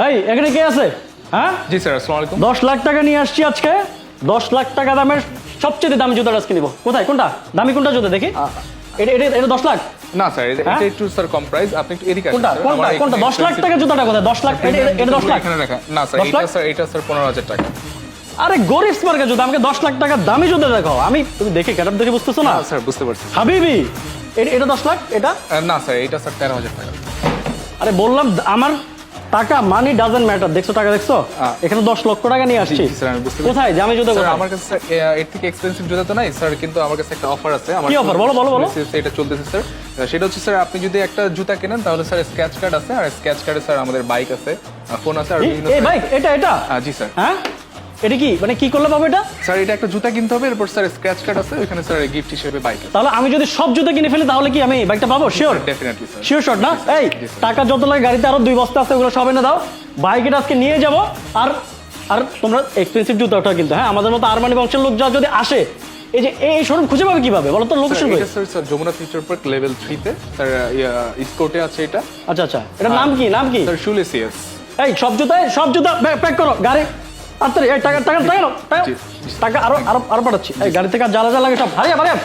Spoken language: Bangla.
এই এখানে কে আছে? হ্যাঁ জি স্যার, আসসালামু আলাইকুম। 10 লাখ টাকা নিয়ে আসছি আজকে। 10 লাখ টাকা দামের সবচেয়ে দামি জুতাটা আজকে নিব। কোথায় কোনটা দামি, কোনটা জুতা দেখি? এটা এটা এটা 10 লাখ? না স্যার, এটা হ্যাঁ? একটু স্যার কম প্রাইস। আপনি একটু এদিকে আসুন কোনটা স্যার। কোনটা আমার কোনটা 10 লাখ টাকা জুতাটা কোথায়? 10 লাখ এটা 10 লাখ এখানে রাখা। না স্যার, 10 লাখ? এটা স্যার 15,000 টাকা। আরে গরিব মার্কা জুতা, আমাকে 10 লাখ টাকা দামি জুতা দেখাও। আমি তুমি দেখে ক্যাটাপ দেখে বুঝতেছো না? স্যার বুঝতে পারছি। হাবিবি এটা 10 লাখ এটা? না স্যার, এটা স্যার 13,000 টাকা। আরে বললাম আমার টাকা মানি ডাজন্ট ম্যাটার। দেখছো টাকা দেখছো? এখানে 10 লক্ষ টাকা নিয়ে আসছি। জি স্যার, আমি বুঝতে পারছি। কোথায় দামি জুতা স্যার কোথায়? আমার কাছে স্যার এর থেকে এক্সপেন্সিভ জুতা তো নাই স্যার, কিন্তু আমার কাছে একটা অফার আছে। কি offer? বলো, বলো, বলো। এটা চলতেছে স্যার। সেটা হচ্ছে স্যার, আপনি যদি একটা জুতা কেনেন তাহলে স্যার স্ক্র্যাচ কার্ড আছে, আর স্ক্র্যাচ কার্ডে স্যার আমাদের বাইক আছে, ফোন আছে, আর বিভিন্ন এই বাইক এটা এটা? জি স্যার। হ্যাঁ এটা কি মানে কি করলে পাবো এটা? স্যার এটা একটা জুতা কিনতে হবে, এরপর স্যার স্ক্র্যাচ কার্ড আছে, ওখানে স্যার গিফট হিসেবে বাইক আছে। তাহলে আমি যদি সব জুতা কিনে ফেলি তাহলে কি আমি বাইকটা পাবো? Sure? Definitely sir. Sure shot না? এই জি, স্যার। টাকা যত লাগে গাড়িতে আরো 2 বস্তা আছে, ওগুলো সব এনে দাও। বাইকটা আজকে নিয়ে যাব। আর আর তোমরা এক্সপেন্সিভ জুতাটা কিন্তু, হ্যাঁ আমাদের মতো আরমানি বংশের লোক যা যদি আসে, এই যে এই শোরুম খুঁজে পাবে কিভাবে বলো তো? লোকেশন কই? এটা sir Jamuna future park level 3 তে স্যার, স্কোর্টে আছে এটা। আচ্ছা আচ্ছা, এটার নাম কি? নাম কি? স্যার শুলেসিয়াস। এই সব জুতা প্যাক করো গাড়ি তাড়াতাড়ি। এই টাকা টাকা টাকা নাও, টাকা জি, টাকা আরো আরো আরো পাঠাচ্ছি। এই গাড়ি থেকে আর জ্বালা জ্বালা লাগে সব হারিয়ে হারিয়ে